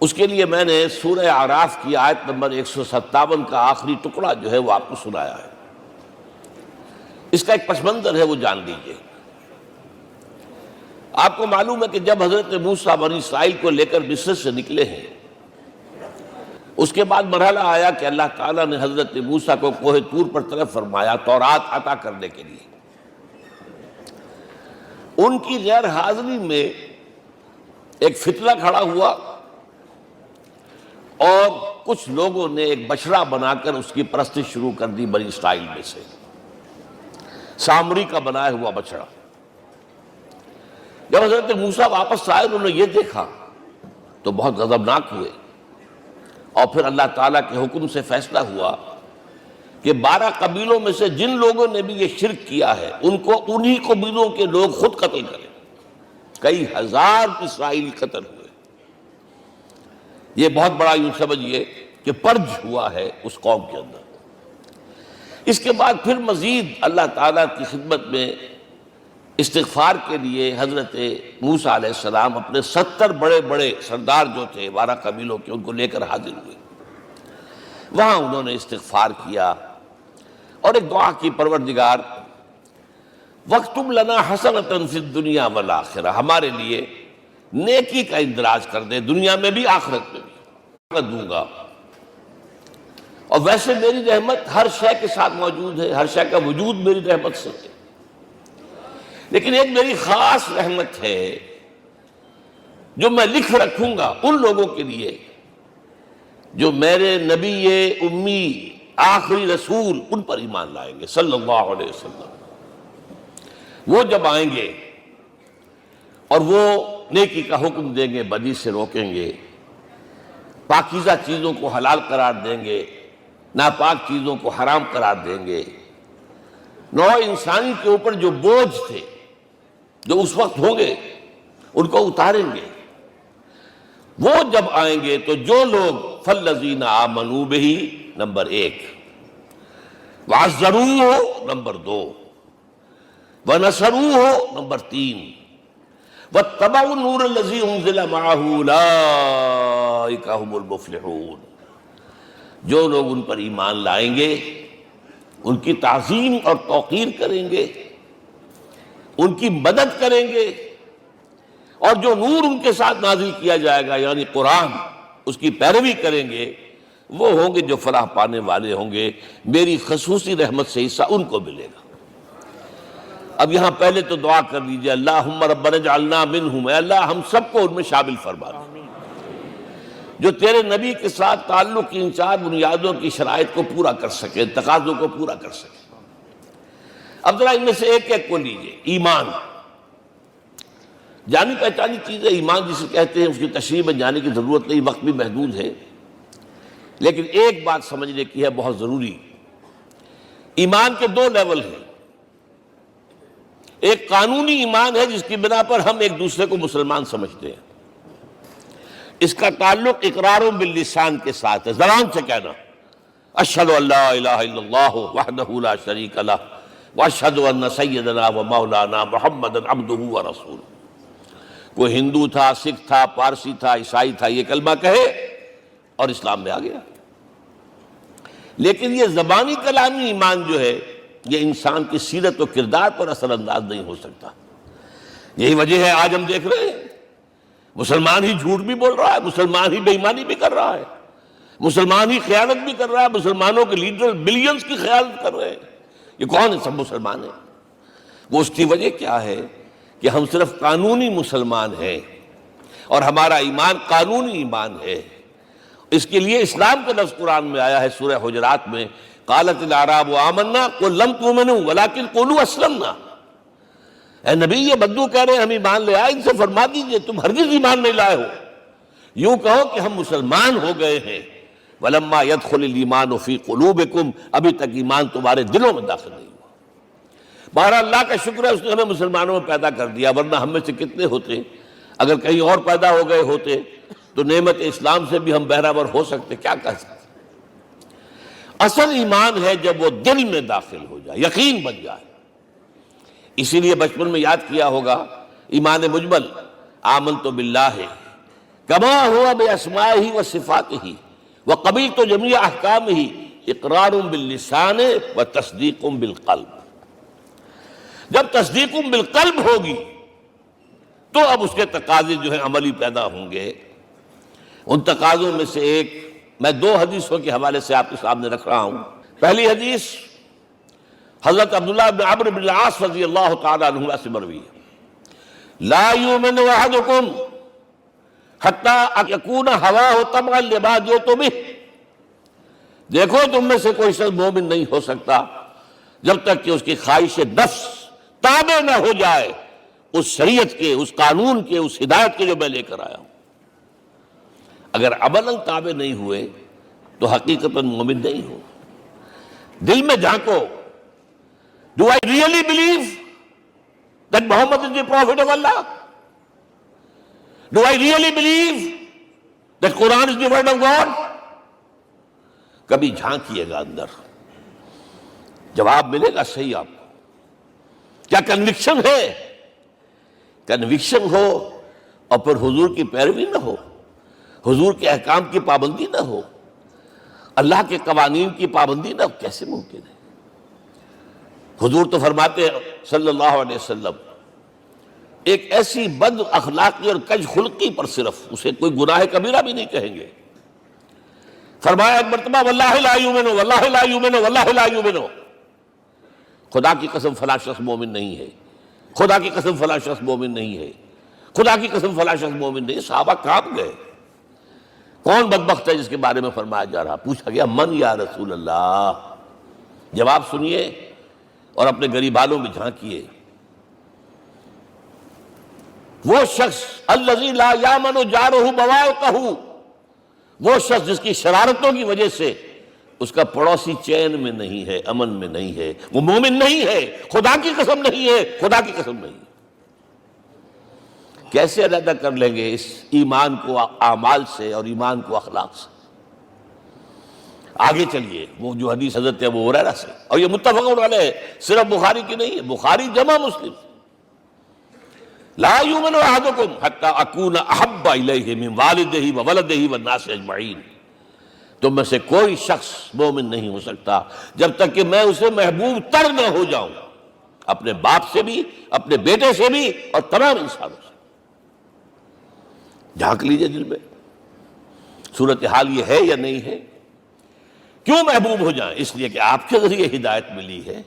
اس کے لیے میں نے سورہ اعراف کی آیت نمبر 157 کا آخری ٹکڑا جو ہے وہ آپ کو سنایا ہے۔ اس کا ایک پس منظر ہے، وہ جان لیجئے۔ آپ کو معلوم ہے کہ جب حضرت موسیٰ بنی اسرائیل کو لے کر مصر سے نکلے ہیں، اس کے بعد مرحلہ آیا کہ اللہ تعالیٰ نے حضرت موسیٰ کو کوہ طور پر طلب فرمایا تورات عطا کرنے کے لیے۔ ان کی غیر حاضری میں ایک فتنہ کھڑا ہوا اور کچھ لوگوں نے ایک بچڑا بنا کر اس کی پرستش شروع کر دی بنی اسرائیل میں سے، سامری کا بنایا ہوا بچڑا۔ جب حضرت موسیٰ واپس آئے انہوں نے یہ دیکھا تو بہت غضبناک ہوئے، اور پھر اللہ تعالیٰ کے حکم سے فیصلہ ہوا کہ 12 قبیلوں میں سے جن لوگوں نے بھی یہ شرک کیا ہے ان کو انہی قبیلوں کے لوگ خود قتل کریں۔ کئی ہزار اسرائیلی قتل ہوئے۔ یہ بہت بڑا یوں سمجھیے کہ پرج ہوا ہے اس قوم کے اندر۔ اس کے بعد پھر مزید اللہ تعالیٰ کی خدمت میں استغفار کے لیے حضرت موسیٰ علیہ السلام اپنے 70 بڑے بڑے سردار جو تھے 12 قبیلوں کے، ان کو لے کر حاضر ہوئے۔ وہاں انہوں نے استغفار کیا اور ایک دعا کی، پروردگار وَاكْتُبْ لَنَا حَسَنَةً فِي الدُّنْيَا وَالْآخِرَةِ، ہمارے لیے نیکی کا اندراج کر دے، دنیا میں بھی آخرت میں بھی دوں گا۔ اور ویسے میری رحمت ہر شے کے ساتھ موجود ہے، ہر شے کا وجود میری رحمت سے ہے، لیکن ایک میری خاص رحمت ہے جو میں لکھ رکھوں گا ان لوگوں کے لیے جو میرے نبی امی آخری رسول ان پر ایمان لائیں گے صلی اللہ علیہ وسلم۔ وہ جب آئیں گے اور وہ نیکی کا حکم دیں گے، بدی سے روکیں گے، پاکیزہ چیزوں کو حلال قرار دیں گے، ناپاک چیزوں کو حرام قرار دیں گے، نوع انسانی کے اوپر جو بوجھ تھے جو اس وقت ہوں گے ان کو اتاریں گے۔ وہ جب آئیں گے تو جو لوگ فَالَّذِينَ آمَنُوا بِهِ نمبر 1، وَعَزَّرُوهُ نمبر 2، وَنَصَرُوهُ نمبر 3، وَاتَّبَعُوا النُّورَ الَّذِي أُنزِلَ مَعَهُ أُولَٰئِكَ هُمُ الْمُفْلِحُونَ۔ جو لوگ ان پر ایمان لائیں گے ان کی تعظیم اور توقیر کریں گے، ان کی مدد کریں گے، اور جو نور ان کے ساتھ نازل کیا جائے گا یعنی قرآن، اس کی پیروی کریں گے، وہ ہوں گے جو فلاح پانے والے ہوں گے۔ میری خصوصی رحمت سے حصہ ان کو ملے گا۔ اب یہاں پہلے تو دعا کر لیجئے، اللہم ربنا اجعلنا منہم، اے اللہ ہم سب کو ان میں شامل فرما دے جو تیرے نبی کے ساتھ تعلق کی ان 4 بنیادوں کی شرائط کو پورا کر سکے، تقاضوں کو پورا کر سکے۔ اب ذرا ان میں سے ایک ایک کو لیجئے۔ ایمان جانی پہچانی چیز ہے، ایمان جسے کہتے ہیں، اس کی تشریح میں جانے کی ضرورت نہیں، وقت بھی محدود ہے، لیکن ایک بات سمجھنے کی ہے بہت ضروری۔ ایمان کے 2 لیول ہیں۔ ایک قانونی ایمان ہے جس کی بنا پر ہم ایک دوسرے کو مسلمان سمجھتے ہیں، اس کا تعلق اقرار باللسان کے ساتھ ہے، زبان سے کہنا اشہد ان لا الہ الا اللہ وحدہ لا شریک لہ واشہد ان سیدنا و مولانا محمد عبدہ ورسولہ۔ کوئی ہندو تھا، سکھ تھا، پارسی تھا، عیسائی تھا، یہ کلمہ کہے اور اسلام میں آ گیا۔ لیکن یہ زبانی کلامی ایمان جو ہے یہ انسان کی سیرت و کردار پر اثر انداز نہیں ہو سکتا۔ یہی وجہ ہے آج ہم دیکھ رہے ہیں مسلمان ہی جھوٹ بھی بول رہا ہے، مسلمان ہی بے ایمانی بھی کر رہا ہے، مسلمان ہی خیانت بھی کر رہا ہے، مسلمانوں کے لیڈر بلینز کی خیانت کر رہے ہیں۔ یہ کون ہے؟ سب مسلمان ہیں۔ وہ اس کی وجہ کیا ہے کہ ہم صرف قانونی مسلمان ہیں اور ہمارا ایمان قانونی ایمان ہے۔ اس کے لیے اسلام کا لفظ قرآن میں آیا ہے سورہ حجرات میں، قالت الاعراب آمنا قل لم تؤمنوا ولکن قولوا اسلمنا۔ اے نبی یہ بدو کہہ رہے ہیں ہم ایمان لے آئے، ان سے فرما دیجئے تم ہرگز ایمان نہیں لائے ہو، یوں کہو کہ ہم مسلمان ہو گئے ہیں۔ ولما يدخل الایمان فی قلوبکم، ابھی تک ایمان تمہارے دلوں میں داخل نہیں ہوا۔ بہرحال اللہ کا شکر ہے اس نے ہمیں مسلمانوں میں پیدا کر دیا، ورنہ ہم میں سے کتنے ہوتے اگر کہیں اور پیدا ہو گئے ہوتے تو نعمت اسلام سے بھی ہم بہرہور ہو سکتے، کیا کہہ سکتے۔ اصل ایمان ہے جب وہ دل میں داخل ہو جائے، یقین بن جائے۔ اسی لیے بچپن میں یاد کیا ہوگا ایمان مجمل، آمنت باللہ کما ہوا باسمائہ و صفاتہ وقبلت جمیع احکامہ اقرار باللسان و تصدیق بالقلب. جب تصدیق بالقلب ہوگی تو اب اس کے تقاضے جو ہیں عملی پیدا ہوں گے. ان تقاضوں میں سے ایک میں 2 حدیثوں کے حوالے سے آپ کے سامنے رکھ رہا ہوں. پہلی حدیث حضرت عبداللہ بن عمرو بن العاص رضی اللہ تعالی عنہما سے مروی ہے. لا یؤمن احدکم حتی یکون ہواہ طبعا لما جئت بہ. دیکھو تم میں سے کوئی شخص مومن نہیں ہو سکتا جب تک کہ اس کی خواہش نفس تابع نہ ہو جائے اس شریعت کے، اس قانون کے، اس ہدایت کے جو میں لے کر آیا ہوں. اگر عملاً تابع نہیں ہوئے تو حقیقتاً مومن نہیں ہو. دل میں جھانکو. Do I really believe that Muhammad is the prophet of Allah? Do I really believe that Quran is the word of God? کبھی جھانکیے گا اندر، جواب ملے گا صحیح آپ کو. کیا کنوکشن ہے؟ کنوکشن ہو اور پھر حضور کی پیروی نہ ہو، حضور کے احکام کی پابندی نہ ہو، اللہ کے قوانین کی پابندی نہ ہو، کیسے ممکن ہے؟ حضور تو فرماتے ہیں صلی اللہ علیہ وسلم ایک ایسی بد اخلاقی اور کج خلقی پر صرف اسے کوئی گناہ کبیرہ بھی نہیں کہیں گے. فرمایا ایک مرتبہ واللہ لا یؤمن واللہ لا یؤمن واللہ لا یؤمن، خدا کی قسم فلاں شخص مومن نہیں ہے، خدا کی قسم فلاں شخص مومن نہیں ہے، خدا کی قسم فلاں شخص مومن نہیں. صحابہ کانپ گئے. کون بدبخت ہے جس کے بارے میں فرمایا جا رہا؟ پوچھا گیا من یا رسول اللہ. جواب سنیے اور اپنے غریب حالوں میں جھانکیے. وہ شخص الذی لا یامن جارہ بوائقہ، وہ شخص جس کی شرارتوں کی وجہ سے اس کا پڑوسی چین میں نہیں ہے، امن میں نہیں ہے، وہ مومن نہیں ہے. خدا کی قسم نہیں ہے، خدا کی قسم نہیں ہے. کیسے علیحدہ کر لیں گے اس ایمان کو اعمال سے اور ایمان کو اخلاق سے؟ آگے چلیے. وہ جو حدیث حضرت ابو ہریرہ سے، اور یہ متفق علیہ، صرف بخاری کی نہیں ہے، بخاری جمع مسلم. لا یؤمن احدکم حتی اکون احب الیہ من والدہ وولدہ والناس اجمعین. تم میں سے کوئی شخص مومن نہیں ہو سکتا جب تک کہ میں اسے محبوب تر نہ ہو جاؤں، اپنے باپ سے بھی، اپنے بیٹے سے بھی، اور تمام انسانوں سے. جھانک لیجئے دل میں صورتحال یہ ہے یا نہیں ہے. کیوں محبوب ہو جائیں؟ اس لیے کہ آپ کے ذریعے ہدایت ملی ہے.